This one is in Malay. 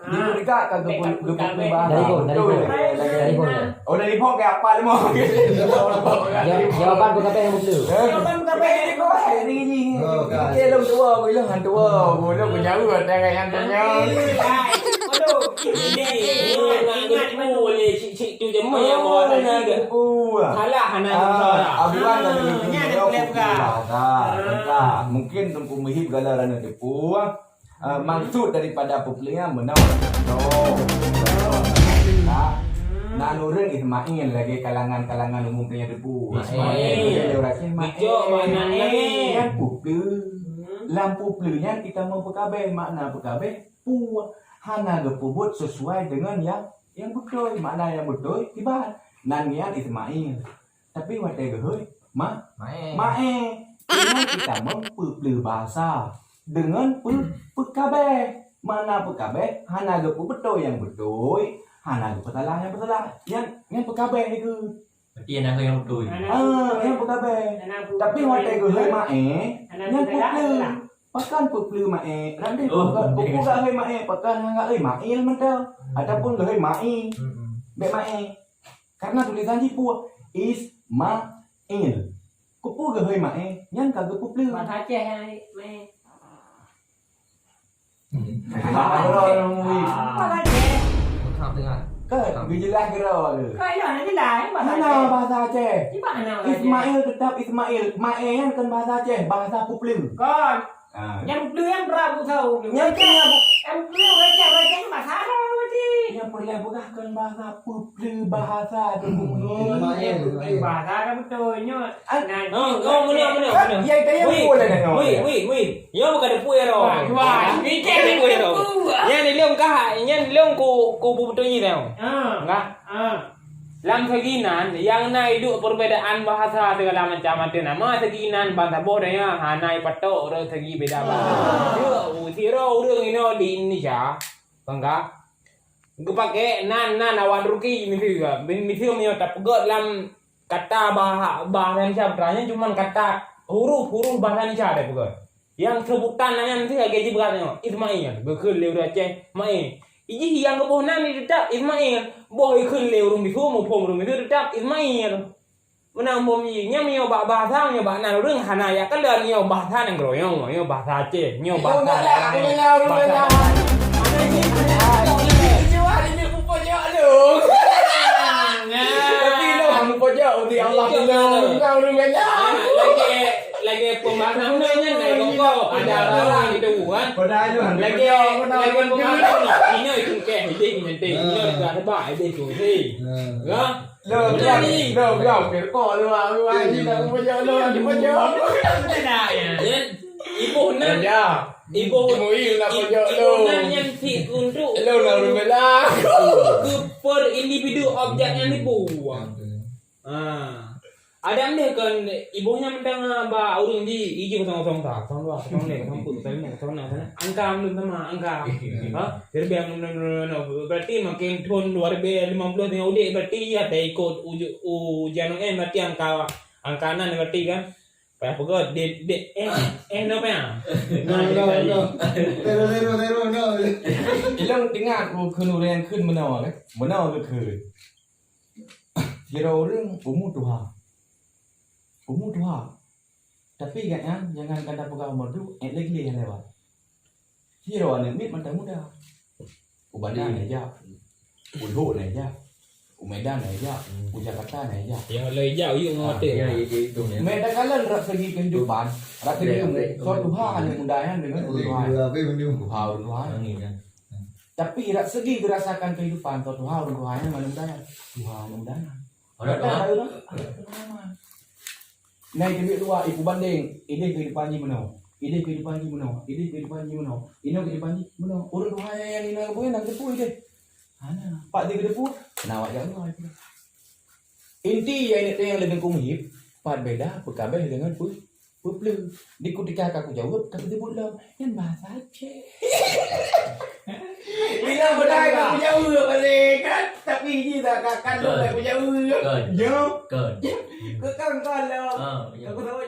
Di mereka kagak gepuk bahasa. Dari pun. Oh dari pun kayak apa lu mau? Jawaban bukan apa yang betul. Jawaban bukan apa ini kok ini ni. Okey lu tua, lu han tua. Lu ku jauh ada yang tanya. Aduh, ini ingat boleh cik tu je yang bawa tadi ke. Salah hana salah. Abuan tadi. Mungkin tempu mihib galaran depu. Maksud daripada populernya benar. Nah nurun Ismail lagi kalangan umum punya debu. Ismail dia rasa Ismail kan populer. Lampu pelunya kita mau berkabeh makna berkabeh pu hana gepubut sesuai dengan yang betul makna yang betul tiba nangian Ismail. Tapi watai gehoy mae ini kita mau peleu bahasa dengan pekabeh mana pekabeh hana gepu betul yang betul hana gepu salah yang betul yang pekabeh itu Berarti yang yang betul. yang pekabeh tapi watai gehoy mae yang peleu pakan peleu mae nanti buku gak gehoy mae pakan enggak euy mail mentel ataupun gehoy mai be mae karena tulisan jipu Ismail kupu gehoy mae yang kagak peleu Bahasa Aceh hai. Bahasa Aceh. Không dengar. Jelas kira ke? Kayak nanti lain bahasa Mana Aceh. bahasa Aceh? Di mana? Ismail tetap Ismail. Mae kan bukan bahasa Aceh, bahasa Kupling. Con. Yang beli yang berapa tahu? Yang kena Em beli raja bahasa Arab tadi. yang boleh bukan bahasa Kupling, bahasa Dunggung. Bahasa Arab betulnya. Mana. Ya itu yang boleh dah. Wih. Yang bukan ada puai ro. Wah, Ni cek puai ro. Yang ni leong kah? Yang leong ku betul ni tau. Enggak. Lam seginan yang naik duk perbedaan bahasa segala macam ada nama seginan bahasa bodanya hanai patok ro segi beda bahasa. Siro urang ini di Indonesia. Enggak. Gue pakai nan awan ruki mesti punya tak pegot lam kata bahasa Indonesia bertanya cuma kata huruf bahasa Indonesia ada pegot. Yang sebutan nanti gaji beratnya Ismail bekul leu Aceh mai. Iji yang kebohnan ni tetap Ismail. Boy kun leu rum bisu mu pom rum itu tetap Ismail. Menang bom yi nya mio bahasa nya ba nan rung hanaya kan le nyo bahasa nang groyong nyo bahasa Aceh nyo bahasa lagi pembahasan nya kok ada orang itu kan lagi pembahasan ini itu kayak ini nanti ini ada baik deh tu sih ya Đâu cái cỏ luôn à, đi đâu có giờ luôn, đi có giờ. Thế nào vậy? Ibu nan yang si untuk ke per individu objek yang dibuang. Ada anda kan ibunya mentang ba urang di iji kosong tak, kosong dua, kosong leh, kosong puluh, kosong enam, angka belum sama angka. Jadi berarti makin tahun 2050 tengah udik berarti ada ikut ujian berarti angka nan berarti kan. Pak pegot no pa. No. Ilang tinggal aku kenuren kun menawar ke? Menawar ke kun. Kira orang umur tua. Tapi kan jangan kata pegang umur tu, lagi yang lewat. Kira ni mit mata muda. Ubadan aja. Ulu aja. Medan aja, Jakarta aja. Yang lagi jauh yung ngote. Medan kalian rak segi kehidupan, rak segi suatu hal yang mudahan dengan Tuhan. Tapi rak segi dirasakan kehidupan suatu hal Tuhan yang mudahan. Mudahan. Nah, jadi dua ibu banding, ini kehidupan ni mana? Ini kehidupan ni mana? Ini kehidupan ni mana? Orang Tuhan yang ni nak boleh nak kepu ini. Ana, pak dia kedepu, nawak jauh lah. Inti yang lebih kumhip, pak beda berkabeh dengan puplu. Di ketika aku jawab, kata dia buat yang bahasa Aceh. Bila benar aku jauh balik kan, tapi ini tak akan aku jauh. Yo, Ken. kekang kalau aku tahu